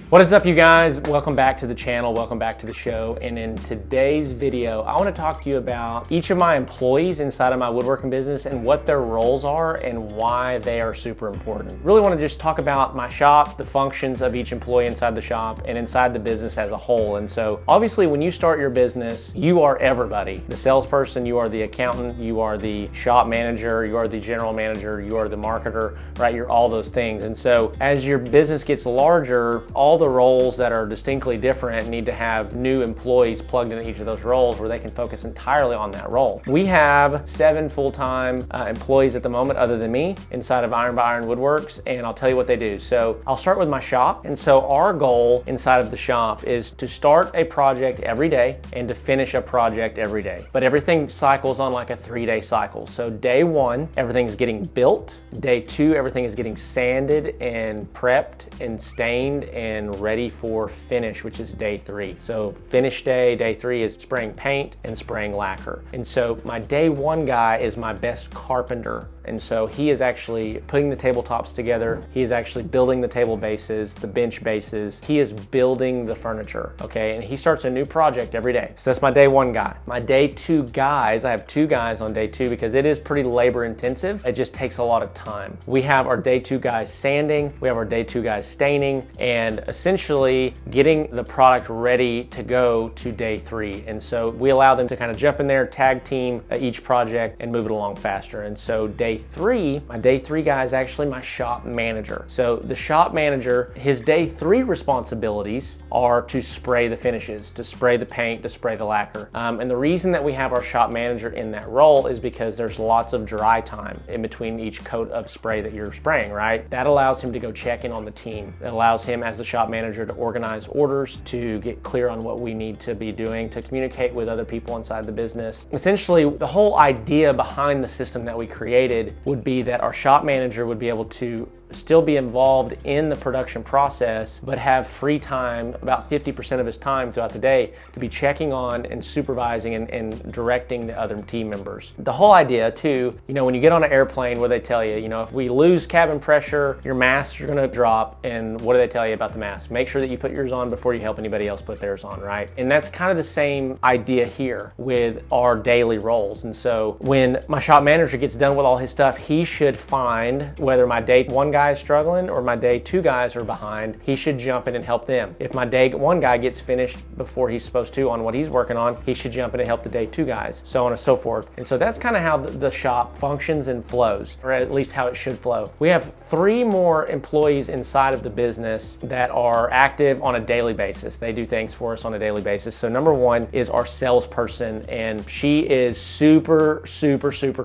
What is up, you guys? Welcome back to the channel, welcome back to the show. And in today's video, I want to talk to you about each of my employees inside of my woodworking business and what their roles are and why they are super important. Really want to just talk about my shop, the functions of each employee inside the shop and inside the business as a whole. And so obviously when you start your business, you are everybody. The salesperson, you are the accountant, you are the shop manager, you are the general manager, you are the marketer, right? You're all those things. And so as your business gets larger, all the roles that are distinctly different need to have new employees plugged into each of those roles where they can focus entirely on that role. We have 7 full-time employees at the moment other than me inside of Iron by Iron Woodworks, and I'll tell you what they do. So I'll start with my shop. And so our goal inside of the shop is to start a project every day and to finish a project every day. But everything cycles on like a 3-day cycle. So day 1, everything's getting built. Day 2, everything is getting sanded and prepped and stained and ready for finish, which is day 3. So finish day 3 is spraying paint and spraying lacquer. And so my day 1 guy is my best carpenter. And so he is actually putting the tabletops together. He is actually building the table bases, the bench bases. He is building the furniture, okay? And he starts a new project every day. So that's my day 1 guy. My day 2 guys, I have 2 guys on day 2 because it is pretty labor intensive. It just takes a lot of time. We have our day 2 guys sanding. We have our day 2 guys staining and essentially getting the product ready to go to day 3. And so we allow them to kind of jump in there, tag team each project and move it along faster. And so day 3, my day 3 guy is actually my shop manager. So the shop manager, his day 3 responsibilities are to spray the finishes, to spray the paint, to spray the lacquer. And the reason that we have our shop manager in that role is because there's lots of dry time in between each coat of spray that you're spraying, right? That allows him to go check in on the team. It allows him as the shop manager to organize orders, to get clear on what we need to be doing, to communicate with other people inside the business. Essentially, the whole idea behind the system that we created would be that our shop manager would be able to still be involved in the production process, but have free time, about 50% of his time throughout the day, to be checking on and supervising and directing the other team members. The whole idea too, when you get on an airplane where they tell you, if we lose cabin pressure, your masks are gonna drop, and what do they tell you about the mask? Make sure that you put yours on before you help anybody else put theirs on, right? And that's kind of the same idea here with our daily roles. And so when my shop manager gets done with all his stuff, he should find whether my day 1 guy is struggling or my day 2 guys are behind, he should jump in and help them. If my day 1 guy gets finished before he's supposed to on what he's working on, he should jump in and help the day 2 guys, so on and so forth. And so that's kind of how the shop functions and flows, or at least how it should flow. We have 3 more employees inside of the business that are active on a daily basis. They do things for us on a daily basis. So number 1 is our salesperson, and she is super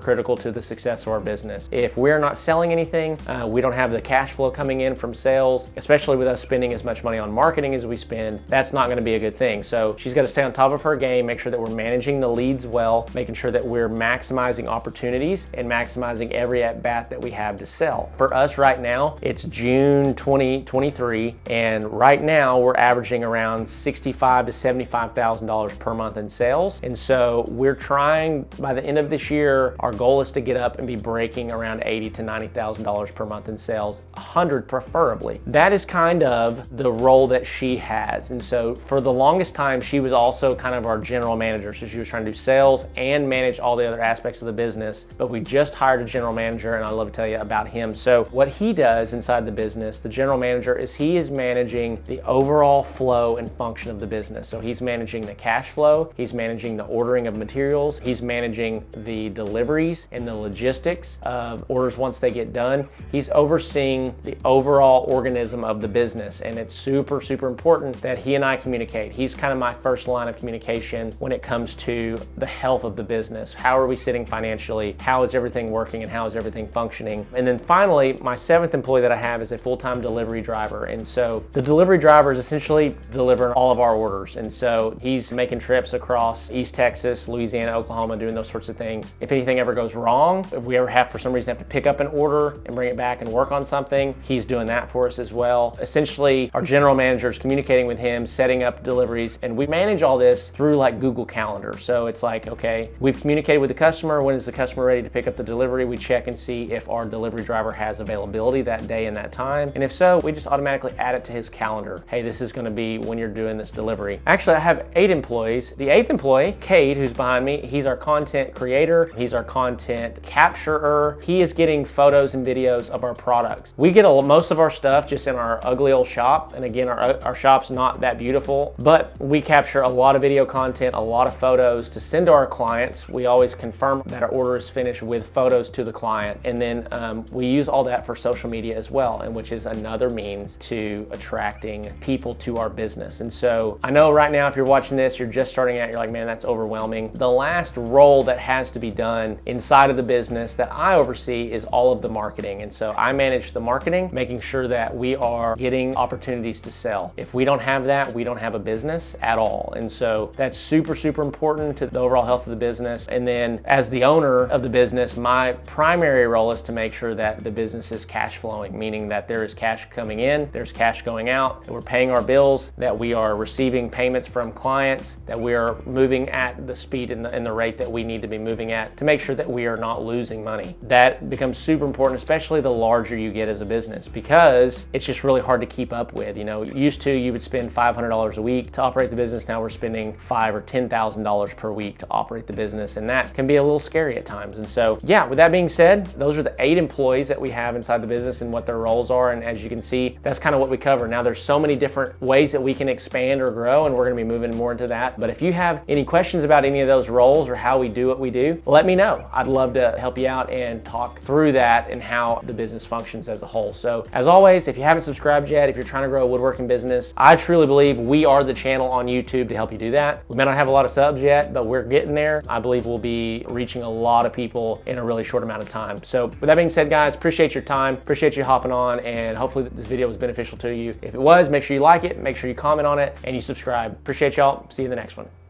critical to the success of our business. If we're not selling anything, we don't have the cash flow coming in from sales, especially with us spending as much money on marketing as we spend, that's not going to be a good thing. So she's got to stay on top of her game, make sure that we're managing the leads well, making sure that we're maximizing opportunities and maximizing every at-bat that we have to sell. For us right now, it's June 2023, and right now we're averaging around $65,000 to $75,000 per month in sales. And so we're trying, by the end of this year, our goal is to get up and be breaking around $80,000 to $90,000 per month in sales, 100 preferably. That is kind of the role that she has. And so for the longest time, she was also kind of our general manager. So she was trying to do sales and manage all the other aspects of the business, but we just hired a general manager, and I'd love to tell you about him. So what he does inside the business, the general manager, is he is managing the overall flow and function of the business. So he's managing the cash flow, he's managing the ordering of materials, he's managing the deliveries and the logistics of orders once they get done. He's overseeing the overall organism of the business, and it's super important that he and I communicate. He's kind of my first line of communication when it comes to the health of the business. How are we sitting financially? How is everything working and how is everything functioning? And then finally, my 7th employee that I have is a full-time delivery driver. And so the delivery driver is essentially delivering all of our orders. And so he's making trips across East Texas, Louisiana, Oklahoma, doing those sorts of things. If anything ever goes wrong, if we ever have for some reason have to pick up an order and bring it back and work on something, he's doing that for us as well. Essentially, our general manager is communicating with him, setting up deliveries, and we manage all this through like Google Calendar. So it's like, okay, we've communicated with the customer. When is the customer ready to pick up the delivery? We check and see if our delivery driver has availability that day and that time. And if so, we just automatically add it to his calendar. Hey, this is gonna be when you're doing this delivery. Actually, I have 8 employees. The 8th employee, Cade, who's behind me, he's our content creator. He's our content capturer. He is getting photos and videos of our products. We get most of our stuff just in our ugly old shop. And again, our shop's not that beautiful, but we capture a lot of video content, a lot of photos to send to our clients. We always confirm that our order is finished with photos to the client. And then we use all that for social media as well, and which is another means to attracting people to our business. And so I know right now, if you're watching this, you're just starting out, you're like, man, that's overwhelming. The last role that has to be done inside of the business that I oversee is all of the marketing. And so I manage the marketing, making sure that we are getting opportunities to sell. If we don't have that, we don't have a business at all. And so that's super, super important to the overall health of the business. And then as the owner of the business, my primary role is to make sure that the business is cash flowing, meaning that there is cash coming in, there's cash going out, that we're paying our bills, that we are receiving payments from clients, that we are moving at the speed and the rate that we need to be moving at to make sure that we are not losing money. That becomes super important, especially the larger you get as a business, because it's just really hard to keep up with. You know, used to you would spend $500 a week to operate the business. Now we're spending $5,000 or $10,000 per week to operate the business, and that can be a little scary at times. And so, yeah, with that being said, those are the 8 employees that we have inside the business and what their roles are. And as you can see, that's kind of what we cover. Now there's so many different ways that we can expand or grow, and we're going to be moving more into that. But if you have any questions about any of those roles or how we do what we do, let me know. I'd love to help you out and talk through that and how the business functions as a whole. So as always, if you haven't subscribed yet, if you're trying to grow a woodworking business, I truly believe we are the channel on YouTube to help you do that. We may not have a lot of subs yet, but we're getting there. I believe we'll be reaching a lot of people in a really short amount of time. So with that being said, guys, appreciate your time, appreciate you hopping on, and hopefully this video was beneficial to you. If it was, make sure you like it, make sure you comment on it, and you subscribe. Appreciate y'all. See you in the next one.